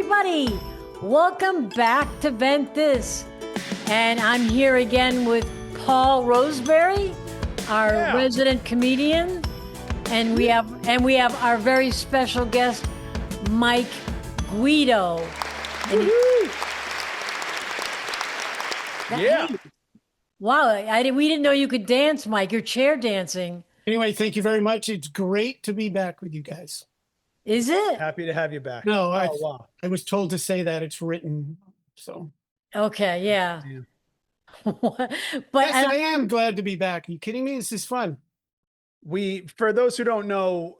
everybody. Welcome back to Ventthis. And I'm here again with Paul Roseberry, our resident comedian. And we have our very special guest, Mike Guido. Yeah. Wow, we didn't know you could dance, Mike. You're chair dancing. Anyway, thank you very much. It's great to be back with you guys. Is it? Happy to have you back. No, wow. I was told to say that it's written, so. Okay, yeah. But yes, I am glad to be back. Are you kidding me? This is fun. For those who don't know,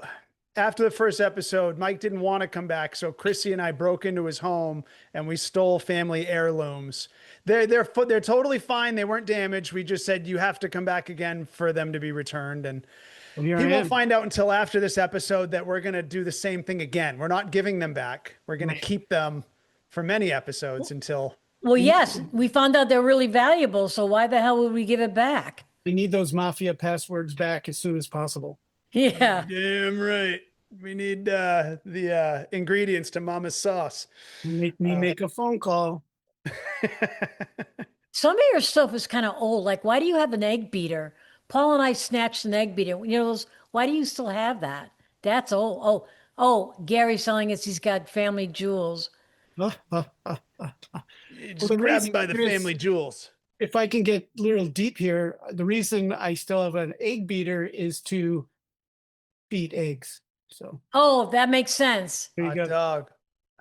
after the first episode, Mike didn't want to come back, so Chrissy and I broke into his home and we stole family heirlooms. They're totally fine. They weren't damaged. We just said you have to come back again for them to be returned. And he won't find out until after this episode that we're going to do the same thing again. We're not giving them back. We're going to keep them for many episodes until. Well, yes, we found out they're really valuable. So why the hell would we give it back? We need those mafia passwords back as soon as possible. Yeah. Damn right. We need the ingredients to Mama's sauce. Make me make a phone call. Some of your stuff is kind of old. Like, why do you have an egg beater? Paul and I snatched an egg beater. You know, why do you still have that? That's old. Oh, Gary's telling us he's got family jewels. Just grab him by the family jewels. If I can get a little deep here, the reason I still have an egg beater is to beat eggs. So. Oh, that makes sense. There you go. Dog.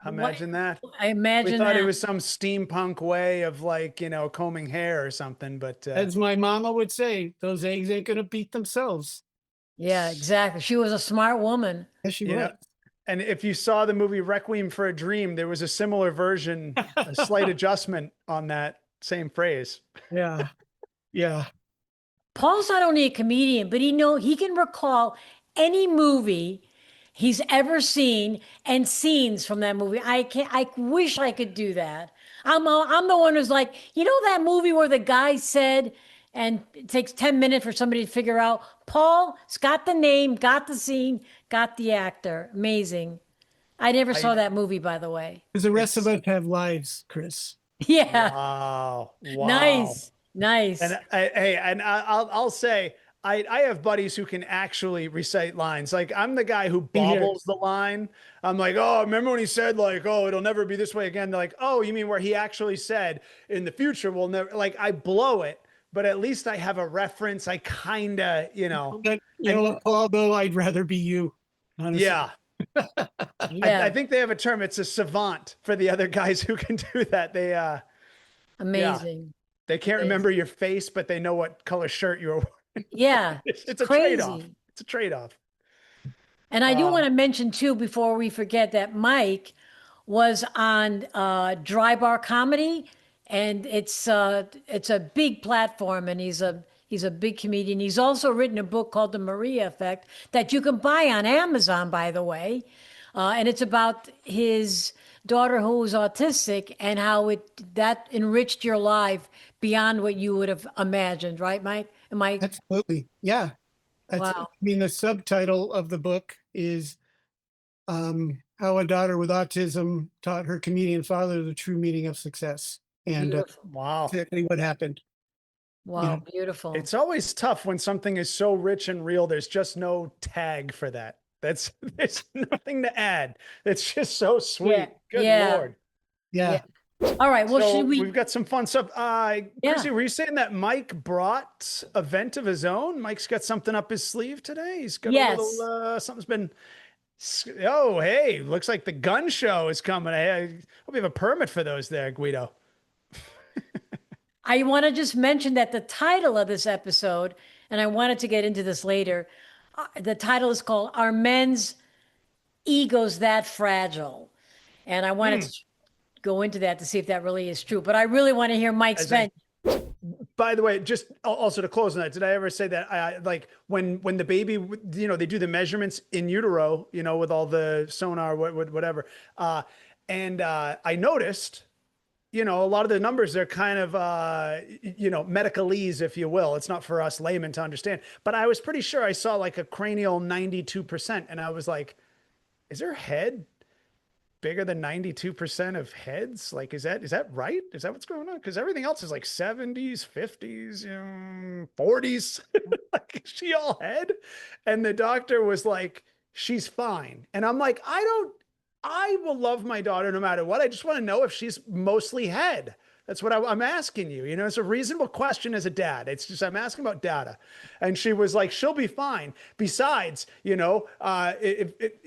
Imagine that. I imagine we thought that. it was some steampunk way of, like, you know, combing hair or something, but as my mama would say, those eggs ain't gonna beat themselves. Yeah, exactly. She was a smart woman. Yes, she was. And if you saw the movie Requiem for a Dream, there was a similar version, a slight adjustment on that same phrase. Yeah. Yeah. Paul's not only a comedian, but he can recall any movie he's ever seen and scenes from that movie. I wish I could do that. I'm the one who's like, you know that movie where the guy said, and it takes 10 minutes for somebody to figure out. Paul's got the name, got the scene, got the actor. Amazing. I never saw that movie, by the way. Because the rest of us have lives, Chris. Yeah. Wow. Nice. And I'll say, I have buddies who can actually recite lines. Like, I'm the guy who bobbles the line. I'm like, oh, remember when he said, like, oh, it'll never be this way again? They're like, oh, you mean where he actually said in the future we'll never, like, I blow it, but at least I have a reference. I kind of, you know. Although I'd rather be you, honestly. Yeah. I think they have a term. It's a savant for the other guys who can do that. They amazing. Yeah. They can't remember your face, but they know what color shirt you're wearing. Yeah. It's a trade-off. It's a trade-off. And I do want to mention too, before we forget, that Mike was on Dry Bar Comedy, and it's a big platform, and he's a big comedian. He's also written a book called The Maria Effect that you can buy on Amazon, by the way. And it's about his daughter who was autistic and how that enriched your life beyond what you would have imagined, right, Mike? Absolutely. Yeah. Wow. I mean, the subtitle of the book is How a Daughter with Autism Taught Her Comedian Father the True Meaning of Success. And wow, exactly what happened. Wow, beautiful. It's always tough when something is so rich and real. There's just no tag for that. There's nothing to add. It's just so sweet. Good Lord. Yeah. All right. Well, so we've got some fun stuff. Chrissy, were you saying that Mike brought a vent of his own? Mike's got something up his sleeve today. He's got a little, something's been, oh, hey, looks like the gun show is coming. I hope you have a permit for those there, Guido. I want to just mention that the title of this episode, and I wanted to get into this later, the title is called Are Men's Egos That Fragile? And I wanted to go into that to see if that really is true. But I really want to hear Mike's vent. By the way, just also to close on that, did I ever say that I like when the baby, you know, they do the measurements in utero, you know, with all the sonar, whatever. And I noticed, you know, a lot of the numbers are kind of, you know, medicalese, if you will. It's not for us laymen to understand. But I was pretty sure I saw like a cranial 92%. And I was like, is her head bigger than 92% of heads. Like, is that right? Is that what's going on? Because everything else is like 70s, 50s, 40s. Like, is she all head? And the doctor was like, she's fine. And I'm like, I will love my daughter no matter what. I just want to know if she's mostly head. That's what I'm asking you. You know, it's a reasonable question as a dad. It's just, I'm asking about data. And she was like, she'll be fine. Besides, you know,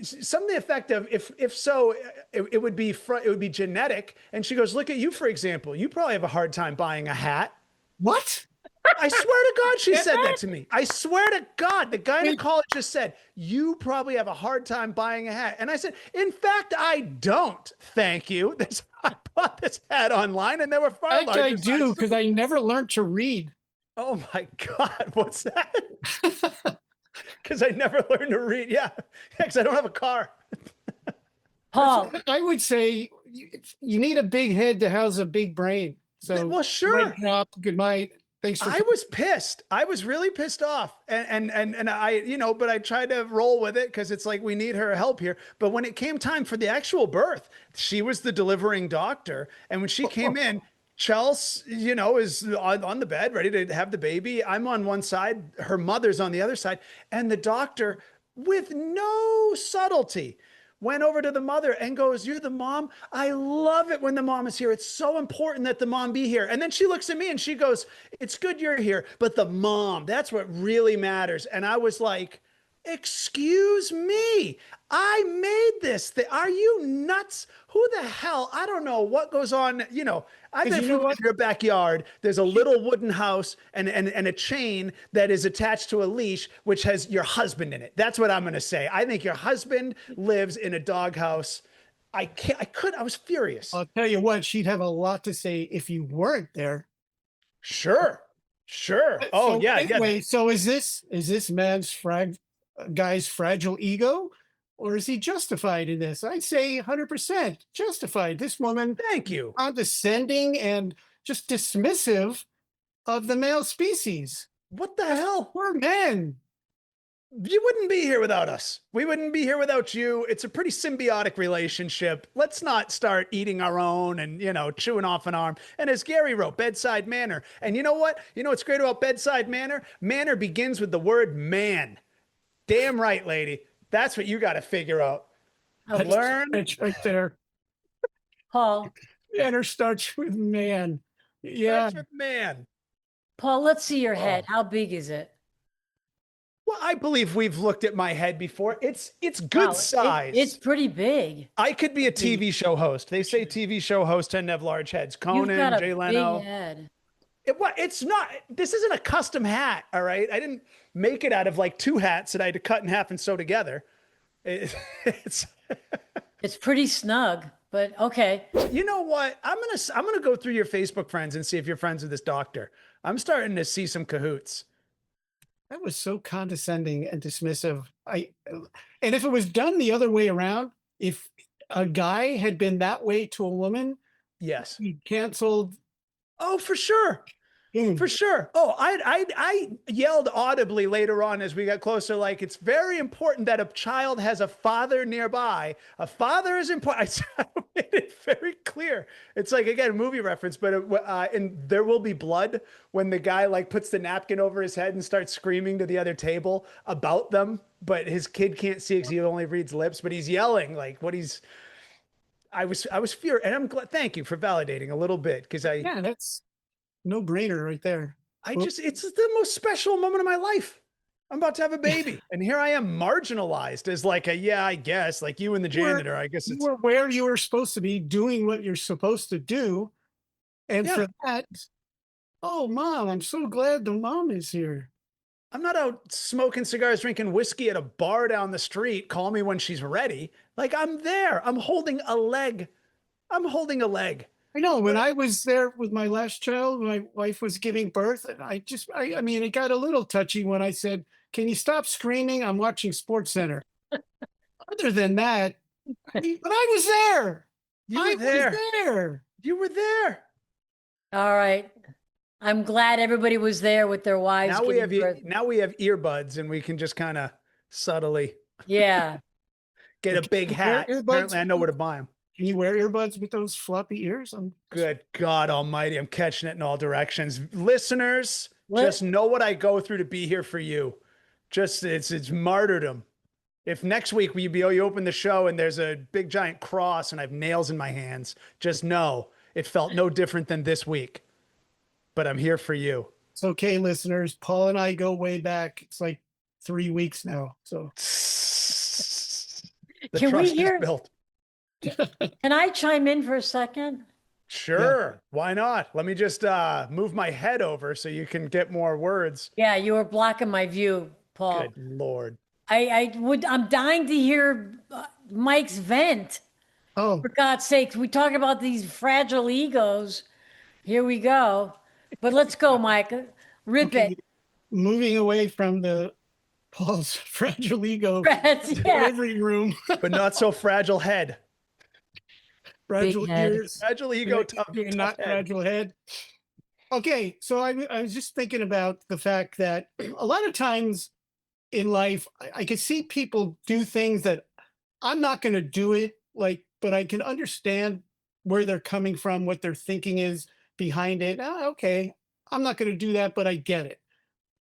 something effective, if so, it would be genetic. And she goes, look at you, for example, you probably have a hard time buying a hat. What? I swear to God, she said that to me. I swear to God, the gynecologist said, you probably have a hard time buying a hat. And I said, in fact, I don't. Thank you. I bought this hat online and there were far larger I do, sizes. because I never learned to read. Oh my God, what's that? Because I never learned to read. Yeah, because I don't have a car. Paul, I would say you need a big head to house a big brain. So, well, sure. Good night. Thanks for. I was pissed. I was really pissed off. And I, you know, but I tried to roll with it because it's like, we need her help here. But when it came time for the actual birth, she was the delivering doctor. And when she came in, Chelsea, you know, is on the bed, ready to have the baby. I'm on one side, her mother's on the other side. And the doctor, with no subtlety, went over to the mother and goes, you're the mom? I love it when the mom is here. It's so important that the mom be here. And then she looks at me and she goes, it's good you're here, but the mom, that's what really matters. And I was like, excuse me, I made this. Are you nuts? Who the hell? I don't know what goes on. You know, I bet in your backyard, there's a little wooden house and a chain that is attached to a leash, which has your husband in it. That's what I'm going to say. I think your husband lives in a doghouse. I was furious. I'll tell you what, she'd have a lot to say if you weren't there. Sure. Oh, so, yeah. Anyway, yeah. so is this guy's fragile ego, or is he justified in this? I'd say 100% justified. This woman, Thank you, condescending and just dismissive of the male species. What the hell? We're men. You wouldn't be here without us. We wouldn't be here without you. It's a pretty symbiotic relationship. Let's not start eating our own and, you know, chewing off an arm. And as Gary wrote, bedside manner. And you know what? You know what's great about bedside manner? Manner begins with the word man. Damn right, lady. That's what you got to figure out. Learn. It's right there. Paul, Manner starts with man. Yeah. Starts with man. Paul, let's see your head. How big is it? Well, I believe we've looked at my head before. It's good size. It's pretty big. I could be a TV show host. They say TV show hosts tend to have large heads. You've got Conan, a Jay Leno. big head. It's not. This isn't a custom hat. All right, I didn't make it out of like two hats that I had to cut in half and sew together. It's pretty snug, but okay. You know what? I'm gonna go through your Facebook friends and see if you're friends with this doctor. I'm starting to see some cahoots. That was so condescending and dismissive. And if it was done the other way around, if a guy had been that way to a woman, yes, he canceled. Oh, for sure. For sure. Oh, I yelled audibly later on as we got closer, like, it's very important that a child has a father nearby. A father is important. I made it very clear. It's like, again, movie reference, but and There Will Be Blood, when the guy like puts the napkin over his head and starts screaming to the other table about them, but his kid can't see because he only reads lips, but he's yelling like what he's. I was furious, and I'm glad. Thank you for validating a little bit because Yeah, that's no brainer right there. It's the most special moment of my life. I'm about to have a baby. And here I am marginalized as like I guess, like you and the janitor. I guess you were where you were supposed to be doing what you're supposed to do. And for that, oh, Mom, I'm so glad the mom is here. I'm not out smoking cigars, drinking whiskey at a bar down the street. Call me when she's ready. Like, I'm there. I'm holding a leg. I know when I was there with my last child, my wife was giving birth, and I mean, it got a little touchy when I said, "Can you stop screaming? I'm watching Sports Center." Other than that, but I was there. You were there. All right. I'm glad everybody was there with their wives. Now we have earbuds, and we can just kind of subtly get a big hat. Apparently, I know where to buy them. Can you wear earbuds with those floppy ears? Good God Almighty, I'm catching it in all directions. Listeners, What? just know what I go through to be here for you. Just it's martyrdom. If next week you open the show and there's a big giant cross and I have nails in my hands, just know it felt no different than this week. But I'm here for you. It's okay, listeners. Paul and I go way back. It's like 3 weeks now. So The Can we trust is hear- built. Can I chime in for a second? Sure. Why not? Let me just move my head over so you can get more words. Yeah, you were blocking my view, Paul. Good Lord. I'm dying to hear Mike's vent. Oh, For God's sakes, we talk about these fragile egos. Here we go. But let's go, Mike. Rip okay. it. Moving away from the Paul's fragile ego Yeah. delivery room, But not so fragile head. fragile head. ears, Fragile ego, tough, and tough not head. fragile head. Okay, so I was just thinking about the fact that a lot of times in life, I can see people do things that I'm not going to do it, like, but I can understand where they're coming from, what their thinking is behind it. Okay, I'm not going to do that, but I get it.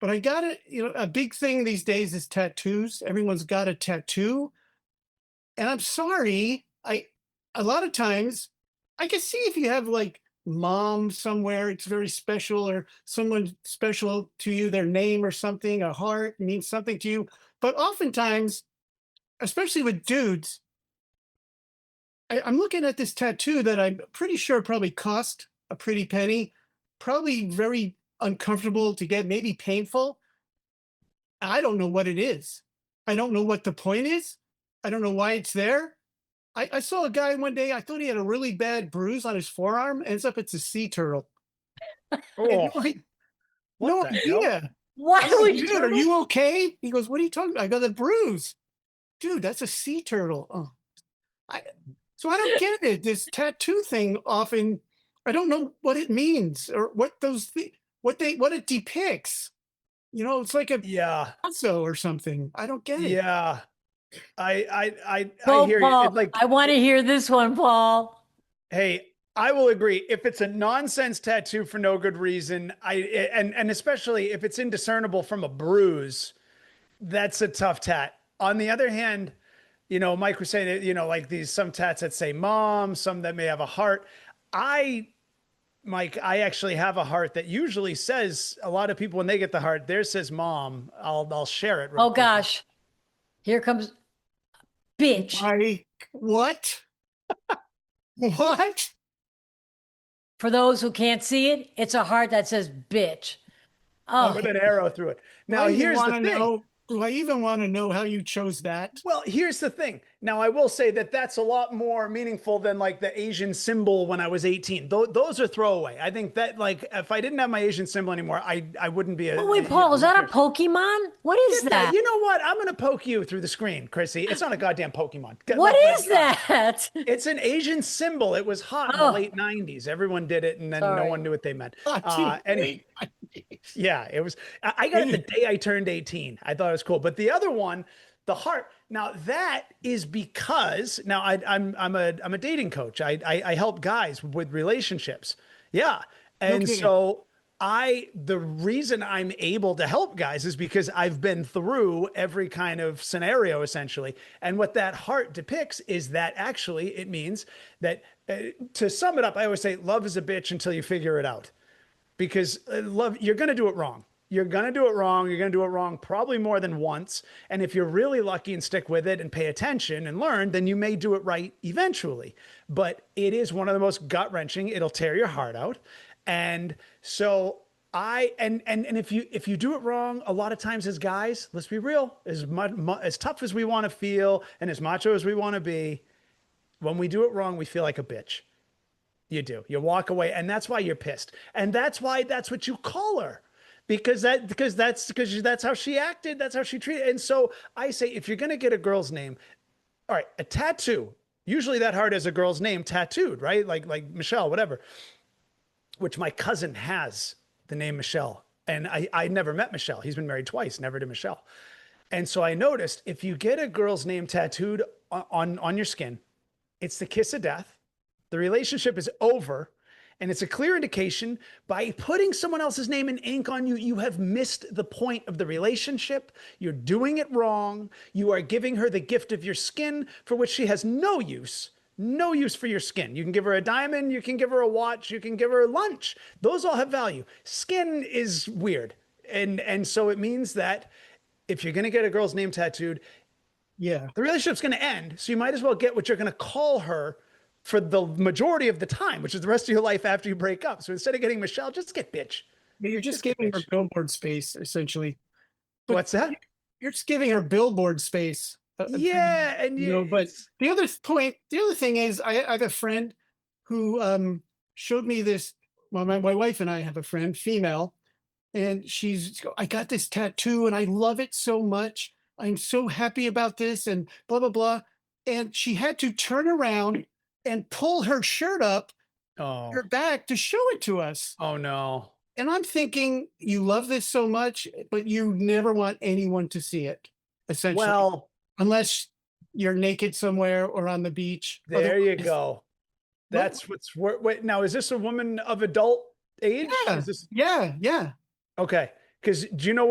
But I got it. A big thing these days is tattoos. Everyone's got a tattoo. And I'm sorry, a lot of times I can see if you have like mom somewhere, it's very special, or someone special to you, their name or something, a heart means something to you. But oftentimes, especially with dudes, I'm looking at this tattoo that I'm pretty sure probably cost a pretty penny, probably very uncomfortable to get, maybe painful. I don't know what it is. I don't know what the point is. I don't know why it's there. I saw a guy one day, I thought he had a really bad bruise on his forearm. Ends up it's a sea turtle. And Oh, you're like, what no the hell? idea. Why I'm like, would dude, you? are you okay? He goes, what are you talking about? I got a bruise. Dude, that's a sea turtle. Oh. So I don't get it. This tattoo thing often, I don't know what it means or what what it depicts. It's like a Yeah. Picasso or something. I don't get it. Yeah. I Go, hear you. Paul. It, like, I want to hear this one, Paul. hey, I will agree. If it's a nonsense tattoo for no good reason, and especially if it's indiscernible from a bruise, that's a tough tat. On the other hand, Mike was saying, like some tats that say mom, some that may have a heart. Mike, I actually have a heart that usually says, a lot of people when they get the heart, theirs says mom. I'll share it. real Oh quick. gosh. Here comes bitch. What? What? For those who can't see it, it's a heart that says bitch. Oh, With an arrow through it. Now, here's the thing. Do I even want to know how you chose that? Well, here's the thing. Now, I will say that that's a lot more meaningful than like the Asian symbol when I was 18. Those are throwaway. I think that like if I didn't have my Asian symbol anymore, I wouldn't be a. oh wait, Paul, is that a Pokemon? What is that? You know what? I'm going to poke you through the screen, Chrissy. It's not a goddamn Pokemon. What is that? It's an Asian symbol. It was hot in the late 90s. Everyone did it, and then no one knew what they meant. Anyway, yeah, it was. I got it the day I turned 18. I thought it was cool. But the other one, the heart. Now that is because now I'm a dating coach. I help guys with relationships. Yeah, and so the reason I'm able to help guys is because I've been through every kind of scenario essentially. And what that heart depicts is that actually it means that to sum it up, I always say love is a bitch until you figure it out. Because love, you're going to do it wrong. You're going to do it wrong. You're going to do it wrong probably more than once. And if you're really lucky and stick with it and pay attention and learn, then you may do it right eventually. But it is one of the most gut-wrenching. It'll tear your heart out. And so and if you do it wrong, a lot of times as guys, let's be real, as tough as we want to feel and as macho as we want to be, when we do it wrong, we feel like a bitch. You do. You walk away, and that's why you're pissed. And that's why that's what you call her. Because that's how she acted, that's how she treated. And so I say, if you're going to get a girl's name, all right, a tattoo, usually that heart has a girl's name tattooed, right? Like Michelle, whatever, which my cousin has the name Michelle. And I never met Michelle. He's been married twice, never to Michelle. And so I noticed if you get a girl's name tattooed on your skin, It's the kiss of death. The relationship is over. And it's a clear indication by putting someone else's name in ink on you, you have missed the point of the relationship. You're doing it wrong. You are giving her the gift of your skin for which she has no use. No use for your skin. You can give her a diamond, you can give her a watch, you can give her lunch. Those all have value. Skin is weird. And so it means that if you're going to get a girl's name tattooed, Yeah. the relationship's going to end. So you might as well get what you're going to call her for the majority of the time, which is the rest of your life after you break up. So instead of getting Michelle, just get bitch. You're just giving her billboard space, essentially. But What's that? You're just giving her billboard space. Yeah, and but the other thing is, I have a friend who showed me this. Well, my wife and I have a friend, female, and I got this tattoo and I love it so much. I'm so happy about this and blah, blah, blah. And she had to turn around and pull her shirt up her back to show it to us. Oh no. And I'm thinking, you love this so much, but you never want anyone to see it, essentially. Well, unless you're naked somewhere or on the beach. There you go. That's what's wait, now is this a woman of adult age? Yeah. Yeah. Okay. Because do you know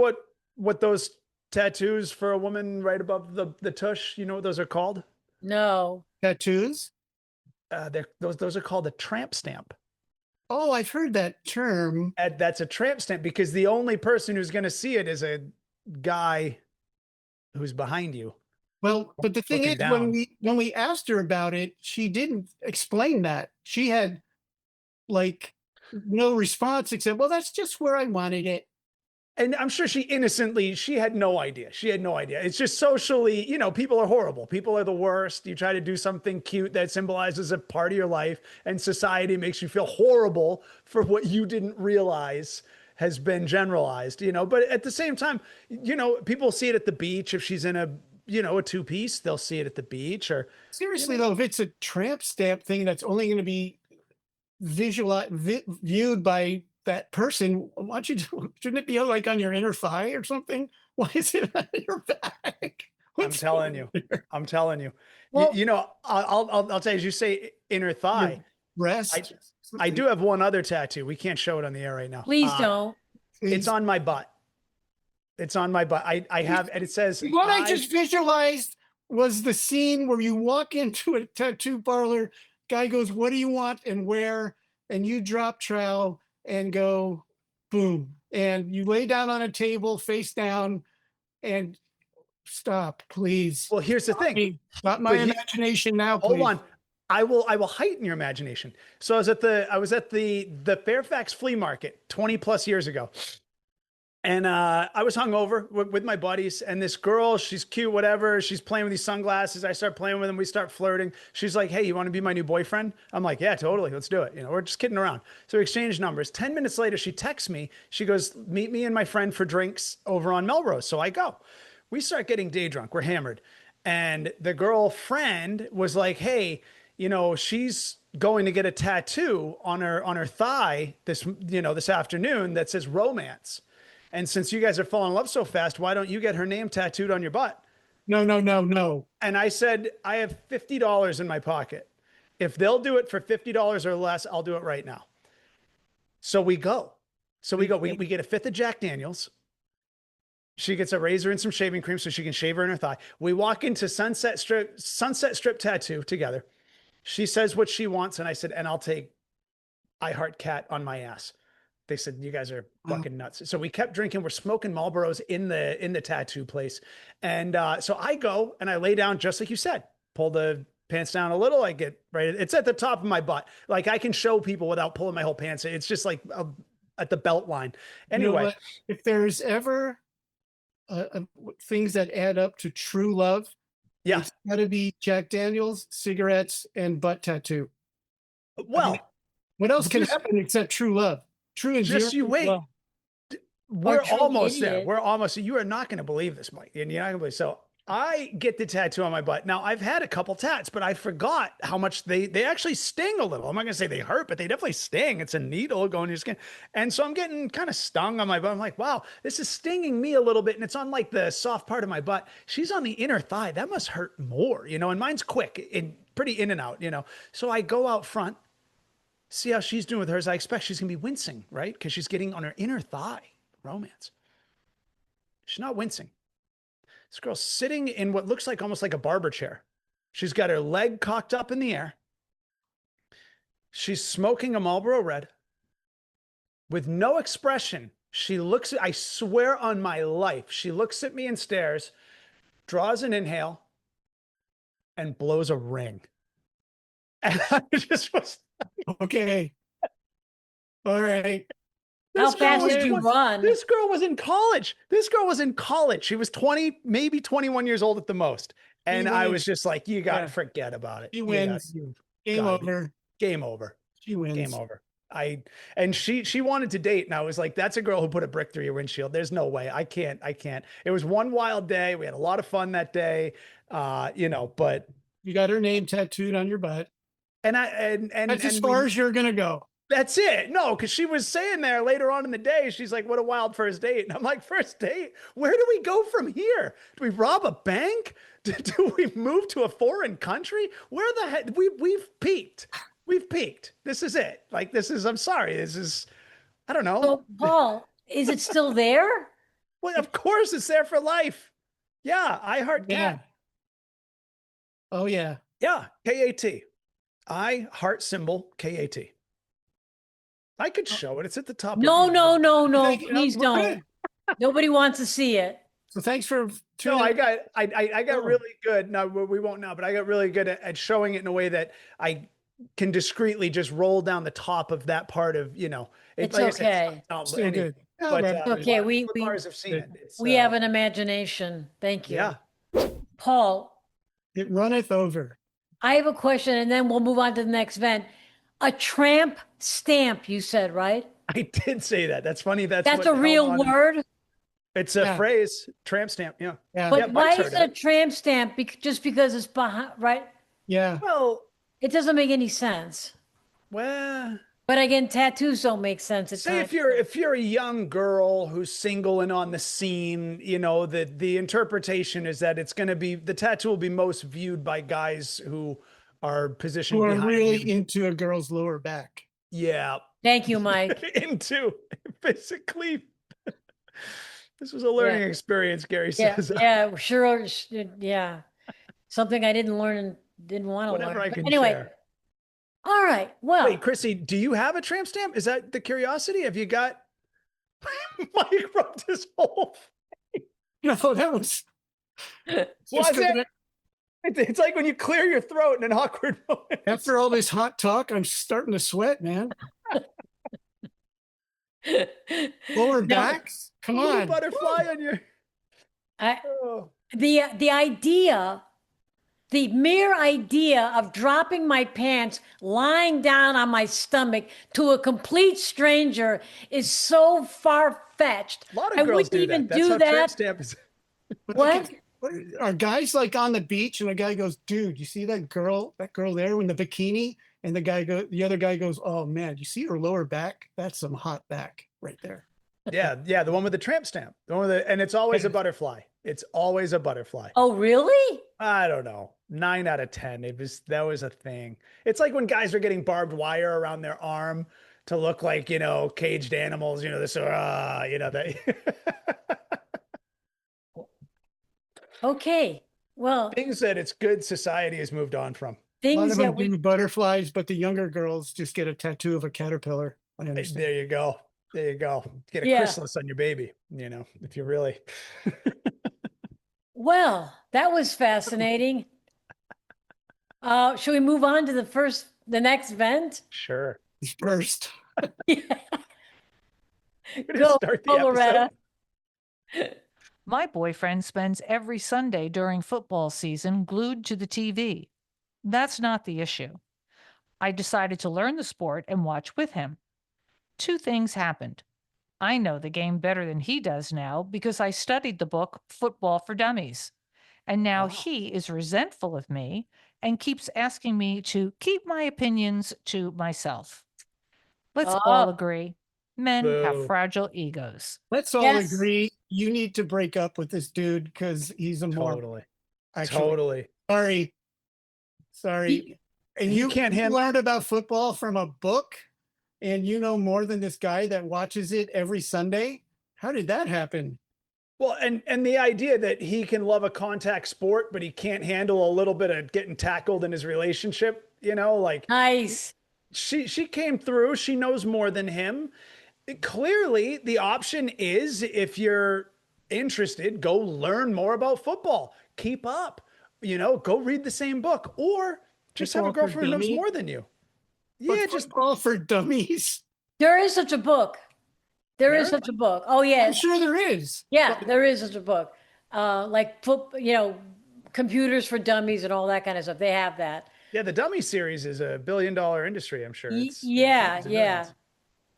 what those tattoos for a woman right above the tush, you know what those are called? No. Tattoos? Those are called a tramp stamp. Oh, I've heard that term. That's a tramp stamp because the only person who's going to see it is a guy who's behind you. Well, but the thing is, when we asked her about it, she didn't explain that. She had like no response except, well, that's just where I wanted it. And I'm sure she had no idea. She had no idea. It's just socially, people are horrible. People are the worst. You try to do something cute that symbolizes a part of your life, and society makes you feel horrible for what you didn't realize has been generalized, But at the same time, people see it at the beach. If she's in a two-piece, they'll see it at the beach. Or seriously, though, if it's a tramp stamp thing that's only going to be viewed by that person, shouldn't it be like on your inner thigh or something? Why is it on your back? I'm telling you. Well, I'll tell you, as you say inner thigh, breast. I do have one other tattoo. We can't show it on the air right now. Please don't. It's on my butt. It's on my butt. I have, and it says, what I just visualized was the scene where you walk into a tattoo parlor, guy goes, what do you want and where? And you drop trowel and go boom. And you lay down on a table face down and stop, please. Well, here's the thing. Not my imagination now, please. Hold on. I will heighten your imagination. So I was at the Fairfax flea market 20 plus years ago. And I was hungover with my buddies, and this girl, she's cute, whatever. She's playing with these sunglasses. I start playing with them. We start flirting. She's like, hey, you want to be my new boyfriend? I'm like, yeah, totally. Let's do it. We're just kidding around. So we exchange numbers. 10 minutes later, she texts me. She goes, meet me and my friend for drinks over on Melrose. So I go. We start getting day drunk. We're hammered. And the girlfriend was like, hey, she's going to get a tattoo on her thigh this afternoon that says romance. And since you guys are falling in love so fast, why don't you get her name tattooed on your butt? No. And I said, I have $50 in my pocket. If they'll do it for $50 or less, I'll do it right now. So we go. We get a fifth of Jack Daniels. She gets a razor and some shaving cream so she can shave her in her thigh. We walk into Sunset Strip Tattoo together. She says what she wants, and I said, and I'll take I Heart Cat on my ass. They said, you guys are fucking nuts. So we kept drinking. We're smoking Marlboros in the tattoo place. And so I go and I lay down just like you said, pull the pants down a little. I get right. It's at the top of my butt. Like I can show people without pulling my whole pants. It's just like at the belt line. Anyway, if there's ever things that add up to true love, it's got to be Jack Daniels, cigarettes, and butt tattoo. Well, what else can happen except true love? True and just you wait. We're almost there. Idiot. We're almost. You are not going to believe this, Mike, and you're not going to believe. So I get the tattoo on my butt. Now, I've had a couple tats, but I forgot how much they actually sting a little. I'm not going to say they hurt, but they definitely sting. It's a needle going in your skin. And so I'm getting kind of stung on my butt. I'm like, wow, this is stinging me a little bit. And it's on like the soft part of my butt. She's on the inner thigh. That must hurt more, and mine's quick and pretty in and out, So I go out front, see how she's doing with hers. I expect she's going to be wincing, right? Because she's getting on her inner thigh. Romance. She's not wincing. This girl's sitting in what looks like almost like a barber chair. She's got her leg cocked up in the air. She's smoking a Marlboro Red with no expression. She looks I swear on my life, she looks at me and stares, draws an inhale, and blows a ring. And I just was okay. All right. How fast did you run? This girl was in college. She was 20, maybe 21 years old at the most. And I was just like, you got to forget about it. She wins. Game over. Game over. She wins. Game over. She wanted to date. And I was like, that's a girl who put a brick through your windshield. There's no way. I can't. It was one wild day. We had a lot of fun that day. But you got her name tattooed on your butt. And that's as far as you're going to go. That's it. No, because she was saying there later on in the day, she's like, what a wild first date. And I'm like, first date? Where do we go from here? Do we rob a bank? Do we move to a foreign country? Where the heck? We've peaked. We've peaked. This is it. Like, I'm sorry. I don't know. So, Paul, is it still there? Well, of course it's there for life. Yeah. I heart cat. Oh, yeah. Yeah. K-A-T. I heart symbol K-A-T. I could show it. It's at the top. No. Please don't. Nobody wants to see it. So thanks for tuning. No, I got really good. No, we won't now, but I got really good at showing it in a way that I can discreetly just roll down the top of that part of, It's like okay. Still good. But, okay. We have seen it. We have an imagination. Thank you. Yeah. Paul. It runneth over. I have a question, and then we'll move on to the next event. A tramp stamp, you said, right? I did say that. That's funny. That's a real word. It's a phrase. Tramp stamp. Yeah. But why is it a tramp stamp? Just because it's behind, right? Yeah. Well, it doesn't make any sense. Well, but again, tattoos don't make sense. Say if you're a young girl who's single and on the scene, the interpretation is that it's going to be the tattoo will be most viewed by guys who are positioned behind really you. into a girl's lower back. Yeah. Thank you, Mike. Into basically. This was a learning experience, Gary says. Yeah, sure. Yeah. Something I didn't learn and didn't want to learn. Whatever I can anyway. share. All right. Well. Wait, Chrissy, do you have a tramp stamp? Is that the curiosity? Have you got Mike rubbed his whole thing? No, that was it's like when you clear your throat in an awkward moment. After all this hot talk, I'm starting to sweat, man. Lower backs? Come on. Butterfly on your. The mere idea of dropping my pants, lying down on my stomach to a complete stranger is so far-fetched. A lot of girls do that. That's how tramp stamp is. What? Are guys like on the beach and the guy goes, dude, you see that girl there in the bikini? And the other guy goes, oh man, you see her lower back? That's some hot back right there. Yeah, the one with the tramp stamp. And it's always a butterfly. It's always a butterfly. Oh, really? I don't know. 9 out of 10. That was a thing. It's like when guys are getting barbed wire around their arm to look like, caged animals, that. Okay. Well, things that it's good society has moved on from. Things that we butterflies, but the younger girls just get a tattoo of a caterpillar. I understand. There you go. Get a chrysalis on your baby, if you really. Well, that was fascinating. Should we move on to the next event? Sure. First. Go, Loretta. My boyfriend spends every Sunday during football season glued to the TV. That's not the issue. I decided to learn the sport and watch with him. 2 things happened. I know the game better than he does now because I studied the book Football for Dummies. And now Wow. he is resentful of me and keeps asking me to keep my opinions to myself. Let's all Oh, agree men have Boo. fragile egos. Let's all yes. agree you need to break up with this dude because he's a moron. Totally. Actually, Totally. sorry. And He you can't you handle. learned about football from a book, and you know more than this guy that watches it every Sunday. How did that happen? Well, and the idea that he can love a contact sport, but he can't handle a little bit of getting tackled in his relationship, like Nice. she came through, she knows more than him. Clearly, the option is, if you're interested, go learn more about football. Keep up. Go read the same book, or just have a Football for girlfriend who knows dummies? more than you. But Yeah, just football for dummies. There is such a book. There is There? such a book. Oh, I'm yeah. sure there is. Yeah, there is such a book. Like, computers for dummies and all that kind of stuff. They have that. yeah. The Dummy series is a billion-dollar industry. I'm sure. Yeah, hundreds of yeah. millions.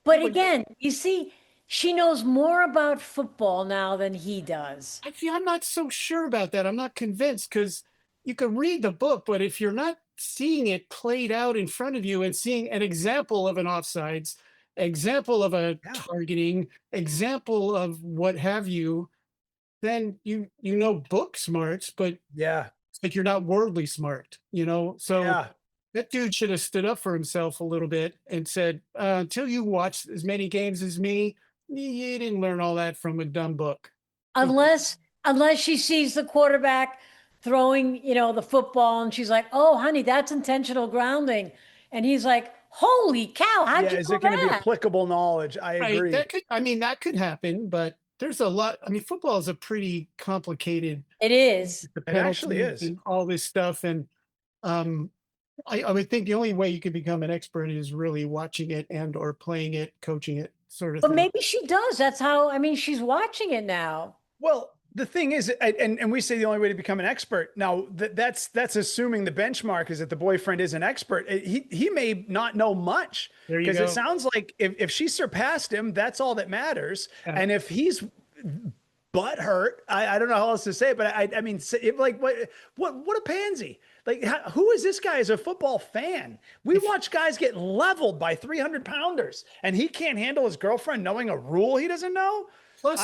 But again, you see, she knows more about football now than he does. Actually, I'm not so sure about that. I'm not convinced because you can read the book, but if you're not seeing it played out in front of you and seeing an example of an offsides, example of a Yeah. targeting, example of what have you, then you know book smarts, but Yeah, you're not worldly smart, So yeah. that dude should have stood up for himself a little bit and said, until you watch as many games as me, you didn't learn all that from a dumb book. Unless she sees the quarterback throwing, the football and she's like, "Oh, honey, that's intentional grounding." And he's like, "Holy cow, how'd Yeah, you is know it going to be that?" applicable knowledge? I Right. agree. That could happen, but there's a lot. I mean, football is a pretty complicated, It is. the It actually penalties is. and all this stuff. And um, I would think the only way you could become an expert is really watching it and or playing it, coaching it, sort of But thing. maybe she does. That's how, she's watching it now. Well, the thing is, and we say the only way to become an expert. Now, that's assuming the benchmark is that the boyfriend is an expert. He may not know much, There you because go. it sounds like if she surpassed him, that's all that matters. Yeah. And if he's butt hurt, I don't know how else to say it, but I mean, what a pansy. Like, who is this guy as a football fan? We watch guys get leveled by 300-pounders, and he can't handle his girlfriend knowing a rule he doesn't know. Plus,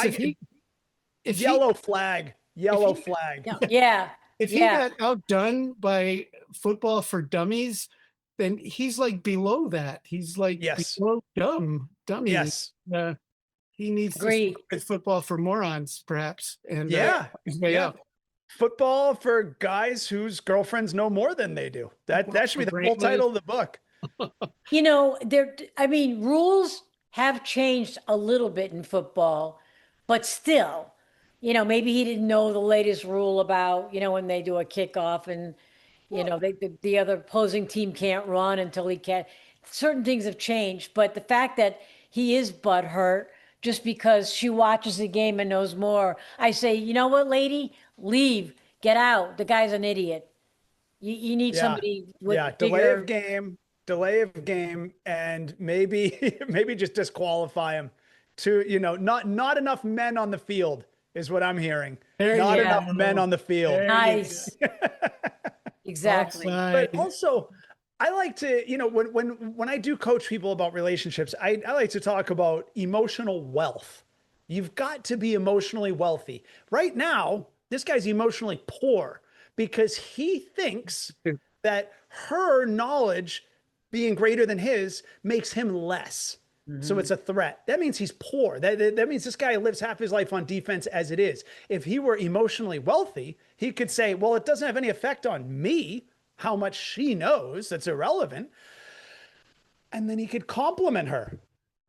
if Yellow flag. he- Flag. Yeah. if he Yeah. got outdone by football for dummies, then he's like below that. He's like Yes. below dummy. Yes. He needs Agree. to with football for morons, perhaps. And Yeah. his way Yeah. up. Football for guys whose girlfriends know more than they do. That should be the full Great title of the book. Rules have changed a little bit in football, but still, maybe he didn't know the latest rule about, when they do a kickoff and, the other opposing team can't run until he can. Certain things have changed, but the fact that he is butthurt just because she watches the game and knows more, I say, you know what, lady, leave, get out. The guy's an idiot. You need Yeah. somebody with Yeah. Delay of game, and maybe maybe just disqualify him. Not enough men on the field is what I'm hearing. There Not you enough go. men on the field. There you Nice. go. Exactly. Offside. But also, I like to, when I do coach people about relationships, I like to talk about emotional wealth. You've got to be emotionally wealthy. Right now, this guy's emotionally poor because he thinks that her knowledge being greater than his makes him less. So it's a threat. That means he's poor. That means this guy lives half his life on defense as it is. If he were emotionally wealthy, he could say, well, it doesn't have any effect on me, how much she knows. That's irrelevant. And then he could compliment her.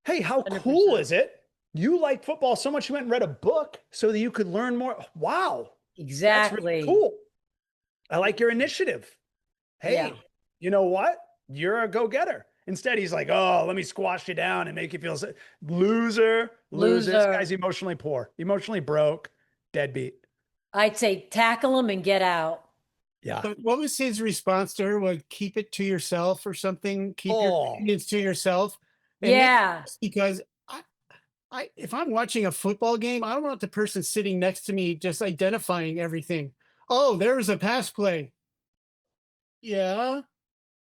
Hey, how cool 100%. is it? You like football so much you went and read a book so that you could learn more. Wow. That's Exactly. really cool. I like your initiative. Hey, Yeah. you know what? You're a go-getter. Instead, he's like, oh, let me squash you down and make you feel loser. This Loser. guy's emotionally poor, emotionally broke, deadbeat. I'd say tackle him and get out. Yeah. But what was his response to her? Would keep it to yourself or something? Keep your opinions to yourself. And Yeah. because if I'm watching a football game, I don't want the person sitting next to me just identifying everything. Oh, there's a pass play. Yeah.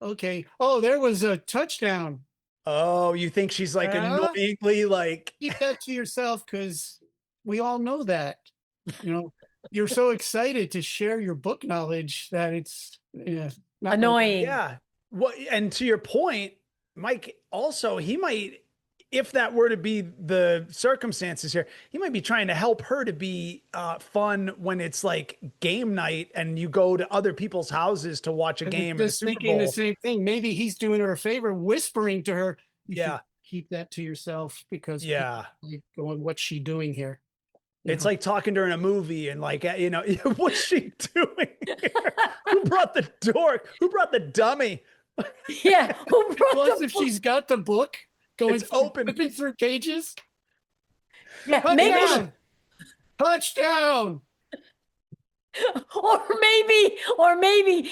Okay. Oh, there was a touchdown. Oh, you think she's like Yeah. annoyingly like, Keep that to yourself because we all know that. You know, you're so excited to share your book knowledge that it's not Annoying. yeah. What, and to your point, Mike, also, he might, if that were to be the circumstances here, he might be trying to help her to be fun when it's like game night and you go to other people's houses to watch a game or the just Super thinking the Bowl. same thing. Maybe he's doing her a favor, whispering to her, you should Yeah. keep that to yourself because Yeah. people are going, what's she doing here? You It's know? like talking to her in a movie and like, what's she doing here? Who brought the dork? Who brought the dummy? Yeah. Who brought Plus, the if book? she's got the book going It's open. flipping through pages. Yeah, maybe, Touchdown! Touchdown! or maybe,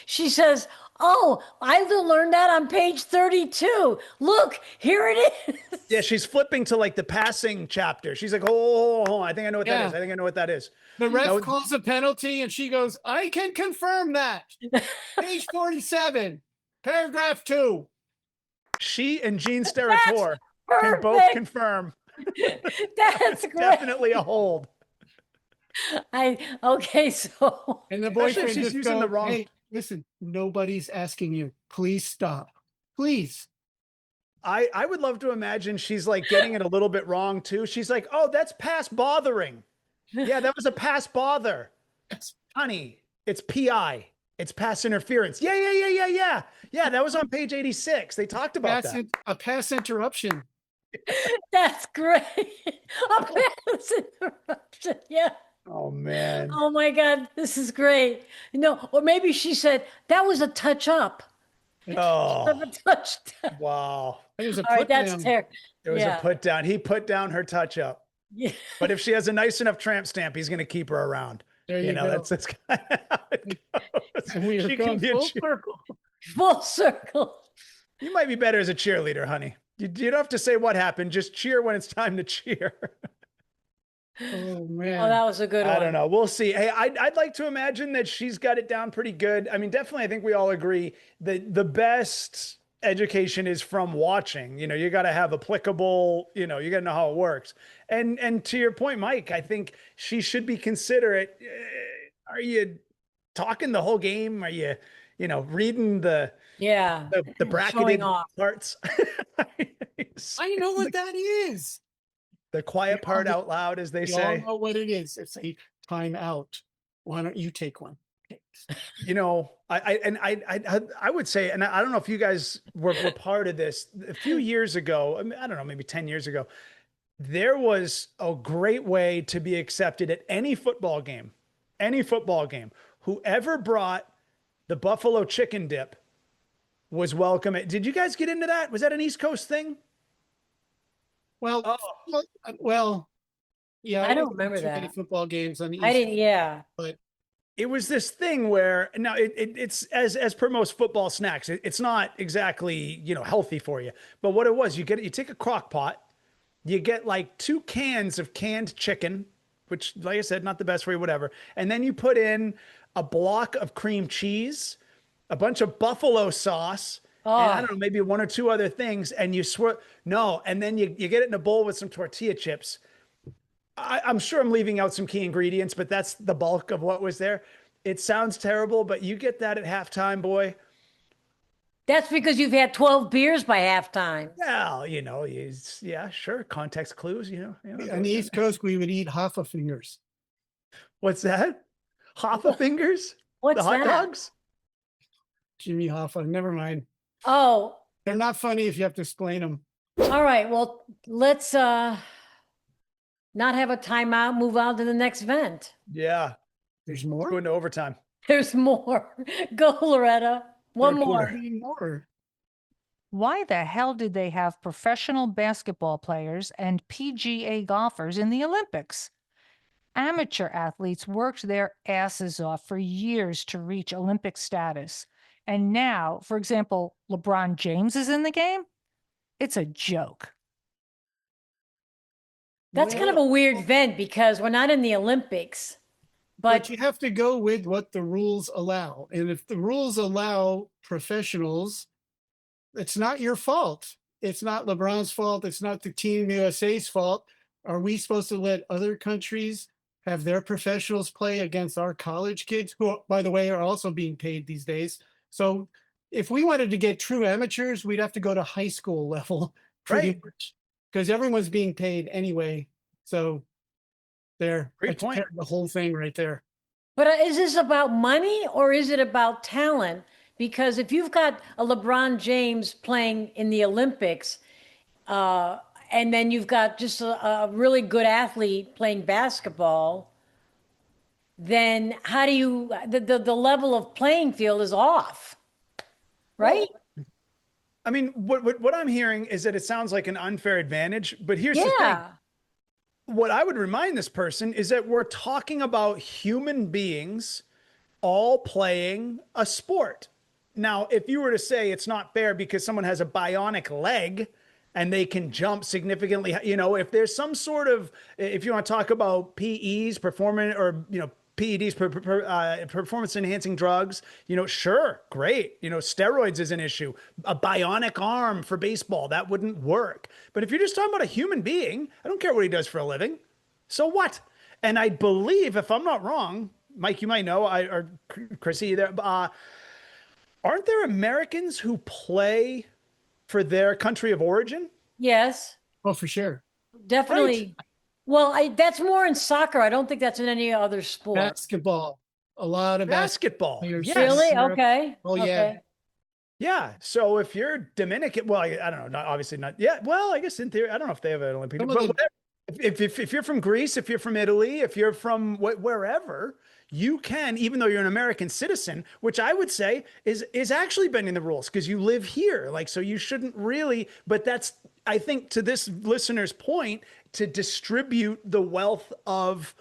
she says, "Oh, I learned that on page 32. Look, here it is." Yeah, she's flipping to like the passing chapter. She's like, oh, I think I know what that Yeah. is. I think I know what that is. The ref No. calls a penalty and she goes, I can confirm that. Page 47, paragraph 2. She and Gene Steratore can both Perfect. confirm That's great. definitely a hold. Okay, so And the Especially if boyfriend she's just using goes, the wrong- hey, listen, nobody's asking you. Please stop. Please. I would love to imagine she's like getting it a little bit wrong too. She's like, oh, that's past bothering. Yeah, that was a past bother. Honey, it's PI. It's pass interference. Yeah. Yeah, that was on page 86. They talked about that. A pass interruption. that's great. A pass interruption. Yeah. Oh man. Oh my God, this is great. Or maybe she said that was a touch up. Oh, Of a touchdown. wow. It was a All right, put that's down. terrible. It was a put down. He put down her touch up. Yeah. But if she has a nice enough tramp stamp, he's going to keep her around. There you go. That's kind of how it goes. And we are She can going be a full cheer- circle. Full circle. You might be better as a cheerleader, honey. You don't have to say what happened. Just cheer when it's time to cheer. Oh man. Oh, that was a good one. I don't know. We'll see. Hey, I'd like to imagine that she's got it down pretty good. I mean, definitely, I think we all agree that the best education is from watching. You got to have applicable, you got to know how it works. And to your point, Mike, I think she should be considerate. Are you talking the whole game? Are you, reading the Yeah. bracketed off. parts? I know what that is. The quiet We part all- out loud, as they You all say. know what it is. It's a time out. Why don't you take one? I would say, and I don't know if you guys were part of this a few years ago. I don't know, maybe 10 years ago. There was a great way to be accepted at any football game. Whoever brought the buffalo chicken dip was welcome. Did you guys get into that? Was that an East Coast thing? Well, Oh. well, yeah. I don't went to remember too many that. football games on the I East, didn't. Yeah. but It was this thing where now it's as per most football snacks, it's not exactly, healthy for you. But what it was, you take a crock pot, you get like 2 cans of canned chicken, which, like I said, not the best for you, whatever. And then you put in a block of cream cheese, a bunch of buffalo sauce, and I don't know, maybe 1 or 2 other things, and you swirl. No, and then you get it in a bowl with some tortilla chips. I'm sure I'm leaving out some key ingredients, but that's the bulk of what was there. It sounds terrible, but you get that at halftime, boy. That's because you've had 12 beers by halftime. Well, yeah, sure. Context clues, on the East Coast, we would eat Hoffa fingers. What's that? Hoffa fingers? What's The hot that? dogs? Jimmy Hoffa. Never mind. Oh, They're not funny if you have to explain them. all right. Well, let's not have a timeout. Move on to the next event. Yeah. There's more. Go into overtime. There's more. Go, Loretta. One Third more. quarter. More. Why the hell did they have professional basketball players and PGA golfers in the Olympics? Amateur athletes worked their asses off for years to reach Olympic status. And now, for example, LeBron James is in the game? It's a joke. That's kind of a weird event because we're not in the Olympics. But you have to go with what the rules allow. And if the rules allow professionals, it's not your fault. It's not LeBron's fault. It's not the Team USA's fault. Are we supposed to let other countries have their professionals play against our college kids, who, by the way, are also being paid these days? So if we wanted to get true amateurs, we'd have to go to high school level pretty much, because everyone's being paid anyway. So there, Great point. the whole thing right there. But is this about money or is it about talent? Because if you've got a LeBron James playing in the Olympics, and then you've got just a really good athlete playing basketball, then how do you, the level of playing field is off, right? Well, I mean, what I'm hearing is that it sounds like an unfair advantage, but here's the thing. What I would remind this person is that we're talking about human beings all playing a sport. Now, if you were to say it's not fair because someone has a bionic leg and they can jump significantly, you know, if there's some sort of, if you want to talk about PEs, performance, or, you know, PEDs, performance enhancing drugs, you know, sure, great. You know, steroids is an issue. A bionic arm for baseball, that wouldn't work. But if you're just talking about a human being, I don't care what he does for a living. So what? And I believe, if I'm not wrong, Mike, you might know, or Chrissy, there, aren't there Americans who play for their country of origin? Yes. Oh, for sure. Definitely. Right. Well, that's more in soccer. I don't think that's in any other sport. Basketball. A lot of Basketball. Yes. Really? Europe. Okay. Oh, yeah. Okay. Yeah. So if you're Dominican, well, I don't know, not obviously not. Yeah. Well, I guess in theory, I don't know if they have an Olympic, but whatever. If you're from Greece, if you're from Italy, if you're from wherever, you can, even though you're an American citizen, which I would say is actually bending the rules because you live here. Like, so you shouldn't really, but that's, I think, to this listener's point, to distribute the wealth of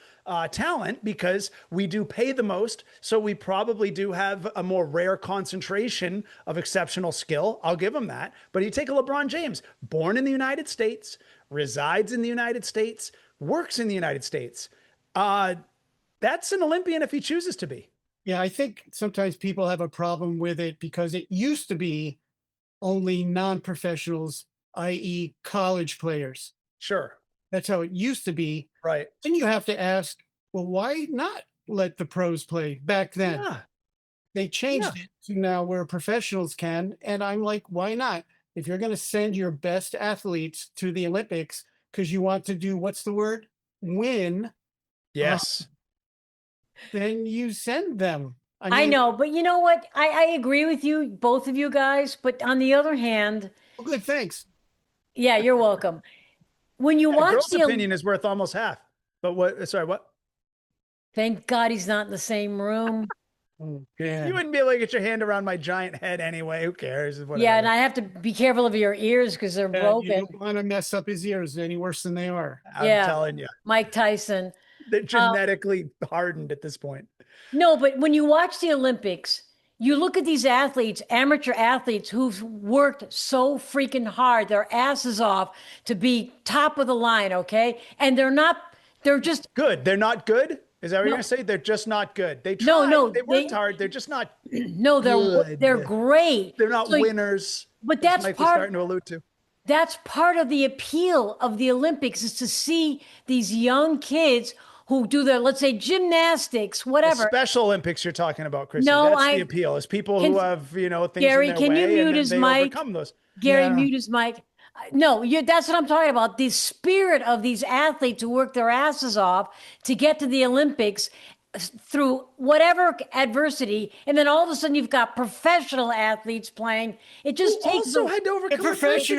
talent, because we do pay the most. So we probably do have a more rare concentration of exceptional skill. I'll give him that. But you take a LeBron James, born in the United States, resides in the United States, works in the United States. That's an Olympian if he chooses to be. Yeah, I think sometimes people have a problem with it because it used to be only non-professionals, i.e. college players. Sure. That's how it used to be. Right. Then you have to ask, well, why not let the pros play back then? Yeah. They changed it to now where professionals can. And I'm like, why not? If you're going to send your best athletes to the Olympics because you want to do, what's the word? Win. Yes. Then you send them. I know, but you know what? I agree with you, both of you guys. But on the other hand, Oh, good, thanks. yeah, you're welcome. When you watch Girl's the opinion is worth almost half. But what? Sorry, what? Thank God he's not in the same room. Oh, yeah. You wouldn't be able to get your hand around my giant head anyway. Who cares? Whatever. Yeah, and I have to be careful of your ears because they're You broken. don't want to mess up his ears any worse than they are. I'm Yeah. telling you, Mike Tyson. they're genetically hardened at this point. No, but when you watch the Olympics, you look at these athletes, amateur athletes who've worked so freaking hard, their asses off to be top of the line, okay? And they're just Good. They're not good. Is that what you're No. gonna say? They're just not good. They tried. No, They worked hard. They're just not. no, Good. they're great. They're not So- winners. But as that's Mike was part starting to allude to. that's part of the appeal of the Olympics is to see these young kids who do their, let's say, gymnastics, The whatever. Special Olympics you're talking about, Chrissy. No, That's the appeal. Is people who have, you know, things Gary, in their can you way mute and then his they mic? overcome those. Gary, Yeah. mute his mic. No, that's what I'm talking about. The spirit of these athletes who work their asses off to get to the Olympics through whatever adversity, and then all of a sudden you've got professional athletes playing. It just Who takes also had to overcome The adversity.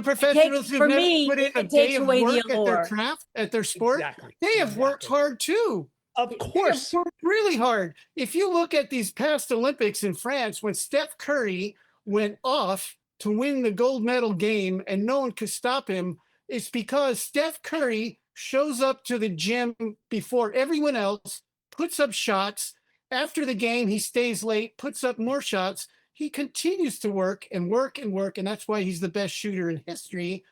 professionals who've for never me, put in a it day takes of away the work at their allure. craft, at their sport, Exactly. they have worked hard too. Of They have course. worked really hard. If you look at these past Olympics in France, when Steph Curry went off to win the gold medal game and no one could stop him, it's because Steph Curry shows up to the gym before everyone else, puts up shots. After the game, he stays late, puts up more shots. He continues to work and work and work, and that's why he's the best shooter in history.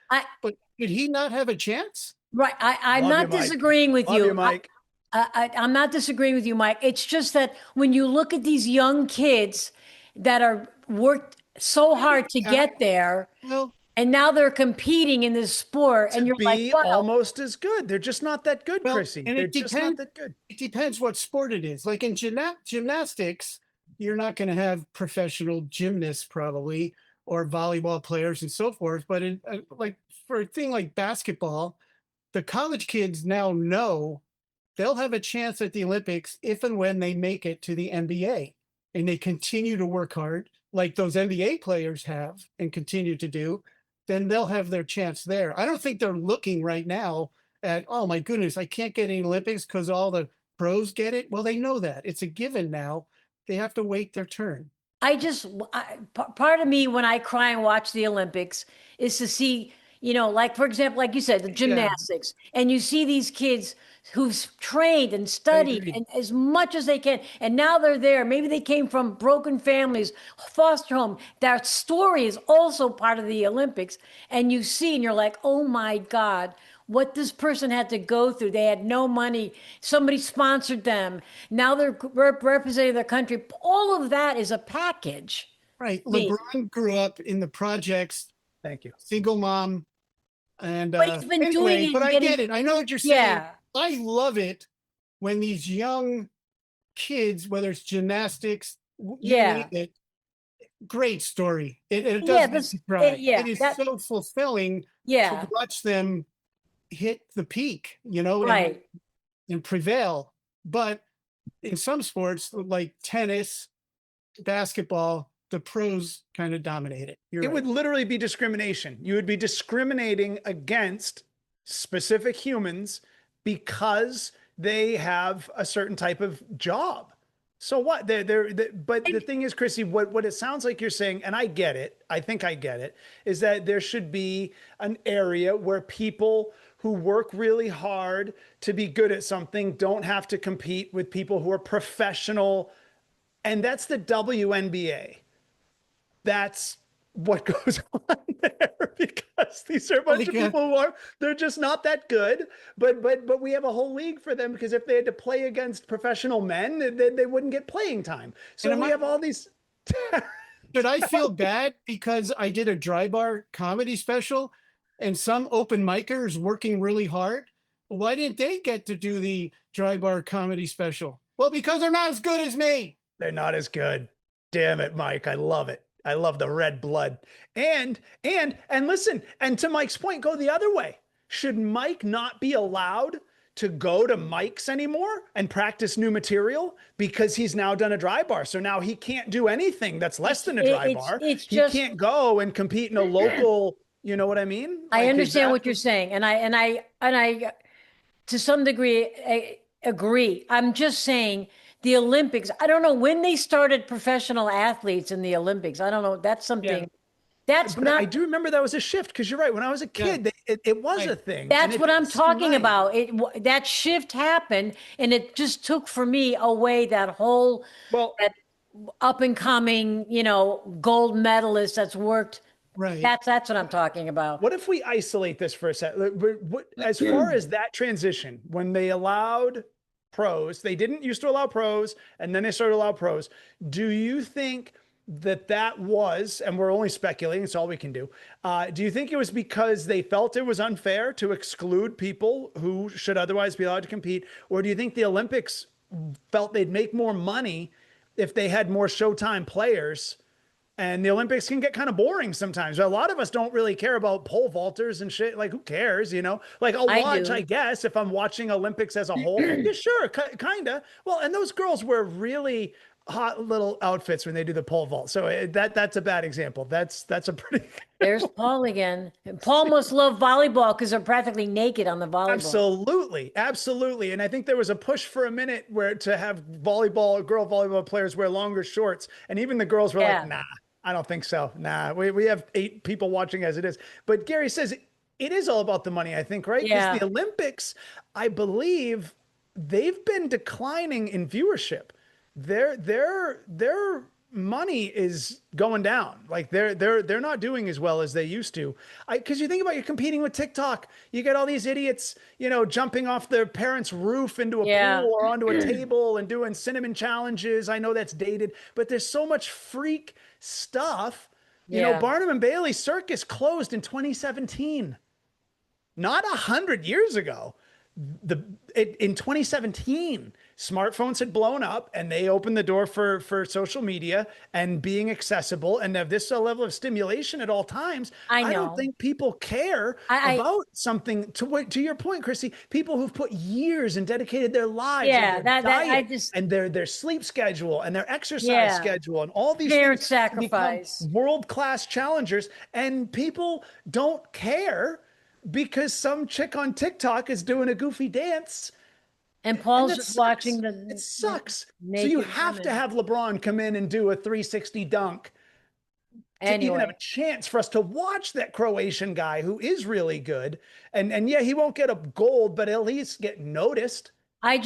But did he not have a chance? Right. I'm Love not you, Mike. disagreeing with Love you. you, Mike. I'm not disagreeing with you, Mike. It's just that when you look at these young kids that are worked so hard to Yeah, get there, well, and now they're competing in this sport, To and you're like, be wow, almost as good. They're just not that good, well, Chrissy. and They're just not that good. it depends what sport it is. Like in gymnastics, you're not going to have professional gymnasts probably, or volleyball players and so forth. But in like for a thing like basketball, the college kids now know they'll have a chance at the Olympics if and when they make it to the NBA and they continue to work hard, like those NBA players have and continue to do, then they'll have their chance there. I don't think they're looking right now at, oh my goodness, I can't get any Olympics because all the pros get it. Well, they know that it's a given now. They have to wait their turn. part of me when I cry and watch the Olympics is to see, like for example, like you said, the Yeah, gymnastics, and you see these kids who've trained and I studied agree. and as much as they can, and now they're there. Maybe they came from broken families, foster home. That story is also part of the Olympics, and you see, and you're like, oh my God. What this person had to go through. They had no money. Somebody sponsored them. Now they're representing their country. All of that is a package. Right. Me. LeBron grew up in the projects, Thank you. single mom. And But he's been doing anyway, it but and I getting, get it. I know what you're saying. yeah, I love it when these young kids, whether it's gymnastics, you yeah, name it, great story. It yeah, does make this, me cry. yeah, It is that, so fulfilling yeah, to watch them hit the peak, right. and prevail. But in some sports like tennis, basketball, the pros kind of dominate it. You're It right. would literally be discrimination. You would be discriminating against specific humans because they have a certain type of job. So what? But the thing is, Chrissy, what it sounds like you're saying, and I get it, I think I get it, is that there should be an area where people who work really hard to be good at something don't have to compete with people who are professional. And that's the WNBA. That's what goes on there because these are a bunch of Because- people who are they're just not that good. But we have a whole league for them because if they had to play against professional men, they wouldn't get playing time. So And we have all these. Should I feel bad because I did a dry bar comedy special and some open micers working really hard? Why didn't they get to do the dry bar comedy special? Well, because they're not as good as me. They're not as good. Damn it, Mike. I love it. I love the red blood. And listen, and to Mike's point, go the other way. Should Mike not be allowed to go to Mike's anymore and practice new material because he's now done a dry bar? So now he can't do anything that's less than a dry bar. It's He just, can't go and compete in a local, you know what I mean? I Like, understand what exactly. you're saying. And I, to some degree, agree. I'm just saying the Olympics, I don't know when they started professional athletes in the Olympics. I don't know. That's something, that's But not, I do remember that was a shift because you're right. When I was a kid, it was Right. a thing. that's and what it I'm didn't seem talking right. about. That shift happened and it just took for me away that whole, Well, that up and coming, gold medalist that's worked. Right. That's what I'm talking about. what if we isolate this for a second? As far as that transition, when they allowed pros, they didn't used to allow pros, and then they started to allow pros. Do you think that was, and we're only speculating, it's all we can do. Do you think it was because they felt it was unfair to exclude people who should otherwise be allowed to compete? Or do you think the Olympics felt they'd make more money if they had more Showtime players? And the Olympics can get kind of boring sometimes. A lot of us don't really care about pole vaulters and shit. Like, who cares? Like I'll I watch, do. I guess, if I'm watching Olympics as a whole. Yeah, sure, kind of. Well, and those girls wear really hot little outfits when they do the pole vault. So that's a bad example. That's a pretty. There's Paul again. Paul must love volleyball because they're practically naked on the volleyball. Absolutely. And I think there was a push for a minute where to have girl volleyball players wear longer shorts. And even the girls were like, nah, I don't think so. Nah, we have 8 people watching as it is. But Gary says it is all about the money, I think, right? Yeah. Because the Olympics, I believe they've been declining in viewership. Their money is going down. Like they're not doing as well as they used to. Because you think about, you're competing with TikTok. You get all these idiots, jumping off their parents' roof into a Yeah. pool or onto a table and doing cinnamon challenges. I know that's dated, but there's so much freak stuff. Yeah. Barnum and Bailey Circus closed in 2017, not 100 years ago. In 2017, smartphones had blown up and they opened the door for social media and being accessible and have this level of stimulation at all times. I don't know. think people care about something, to your point, Chrissy, people who've put years and dedicated their lives and their diet and their sleep schedule and their exercise schedule and all these parent things sacrifice, to become world-class challengers, and people don't care because some chick on TikTok is doing a goofy dance. And Paul's just watching it sucks. So you have to have LeBron come in and do a 360 dunk to even have a chance for us to watch that Croatian guy who is really good. And yeah, he won't get a gold, but at least get noticed. I know.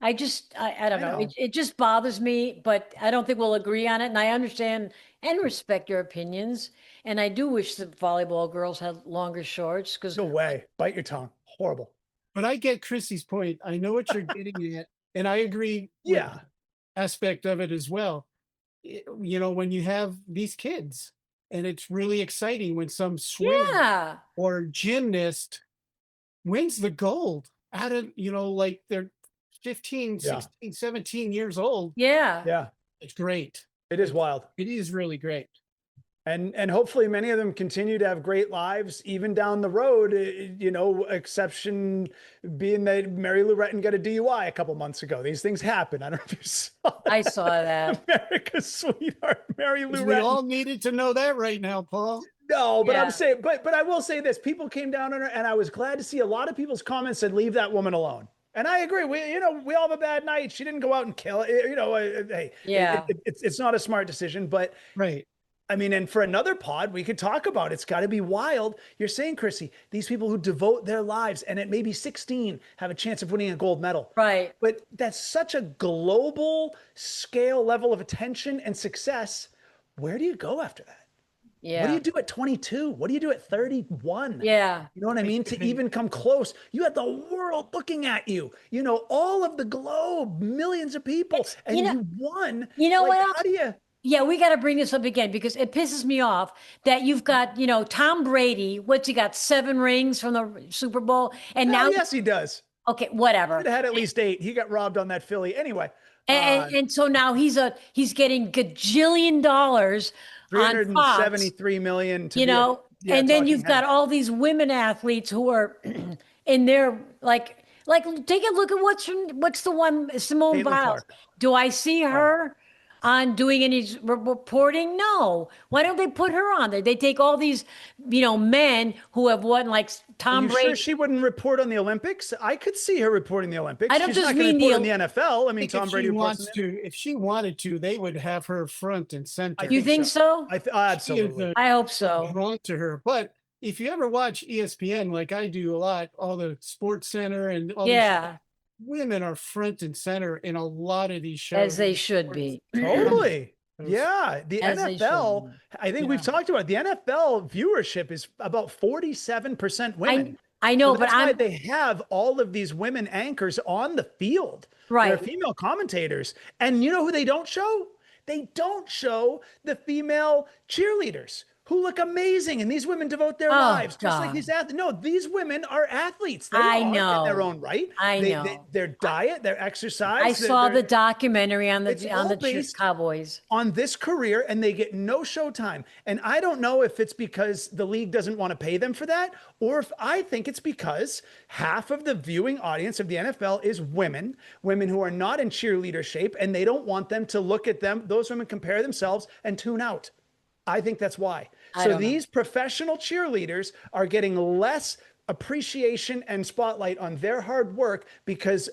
I don't know. It just bothers me, but I don't think we'll agree on it. And I understand and respect your opinions. And I do wish the volleyball girls had longer shorts because no way. Bite your tongue. Horrible. But I get Chrissy's point. I know what you're getting at, and I agree. Yeah. With aspect of it as well. When you have these kids, and it's really exciting when some swimmer or gymnast wins the gold out of, like they're 15, 16, 17 years old. Yeah. Yeah. It's great. It is wild. It is really great. And hopefully many of them continue to have great lives even down the road, exception being that Mary Lou Retton got a DUI a couple months ago. These things happen. I don't know if you saw that. I saw that. America's sweetheart, Mary Lou Retton. We all needed to know that right now, Paul. No, but I'm saying, but I will say this, people came down on her and I was glad to see a lot of people's comments said, leave that woman alone. And I agree. We all have a bad night. She didn't go out and kill it. Hey, it's not a smart decision, but right. I mean, and for another pod, we could talk about it's got to be wild. You're saying, Chrissy, these people who devote their lives and at maybe 16 have a chance of winning a gold medal. Right. But that's such a global scale level of attention and success. Where do you go after that? Yeah. What do you do at 22? What do you do at 31? Yeah. You know what I mean? To even come close, you had the world looking at you, all of the globe, millions of people, and you won. What else? How do you? Yeah, we got to bring this up again because it pisses me off that you've got, Tom Brady. What's he got? 7 rings from the Super Bowl, and now yes, he does. Okay, whatever. He had at least 8. He got robbed on that Philly anyway. And so now he's getting gajillion dollars. 373 million. And then you've got all these women athletes who are in their like take a look at what's the one Simone Biles. Do I see her on doing any reporting? No. Why don't they put her on there? They take all these, men who have won, like Tom Brady. Sure she wouldn't report on the Olympics? I could see her reporting the Olympics. I don't She's just not going mean to report in the NFL. I mean, Tom Brady wants to. If she wanted to, they would have her front and center. You think so? Absolutely. I hope so. Drawn to her, but if you ever watch ESPN, like I do a lot, all the Sports Center and all women are front and center in a lot of these shows. As they should be. Totally. Yeah. The NFL, I think we've talked about it. The NFL viewership is about 47% women. I know, so that's why they have all of these women anchors on the field. Right. They're female commentators. And you know who they don't show? They don't show the female cheerleaders who look amazing, and these women devote their lives just like these athletes. No, these women are athletes. They are in their own right. I know. Their diet, their exercise. I saw the documentary on the Cowboys on this career, and they get no showtime. And I don't know if it's because the league doesn't want to pay them for that, or if I think it's because half of the viewing audience of the NFL is women who are not in cheerleader shape, and they don't want them to look at them. Those women compare themselves and tune out. I think that's why. So these professional cheerleaders are getting less appreciation and spotlight on their hard work because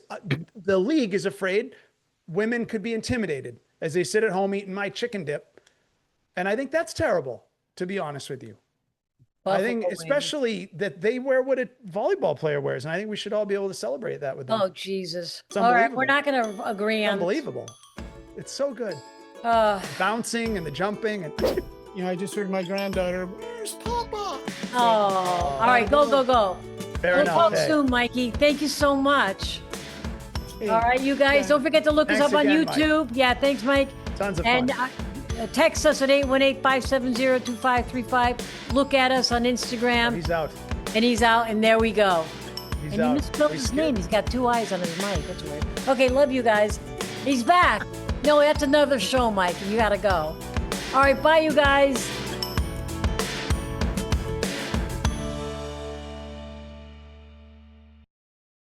the league is afraid women could be intimidated as they sit at home eating my chicken dip. And I think that's terrible, to be honest with you. I think especially that they wear what a volleyball player wears. And I think we should all be able to celebrate that with them. Oh, Jesus. All right. We're not going to agree on unbelievable. It's so good. Uh, Bouncing and the jumping and I just heard my granddaughter, "Where's Papa?" oh, all right, go. fair We'll enough. talk Hey, soon, Mikey. Thank you so much. Hey, All right, you guys, don't forget to look us Thanks up on again, Mike. YouTube. Yeah, thanks, Mike. Tons of fun. And text us at 818-570-2535. Look at us on Instagram. He's out. And he's out, and there we go. He's And you out. misspelled He's his scared. name. He's got 2 eyes on his mic. That's weird. Okay, love you guys. He's back. No, that's another show, Mike. You got to go. All right, bye, you guys.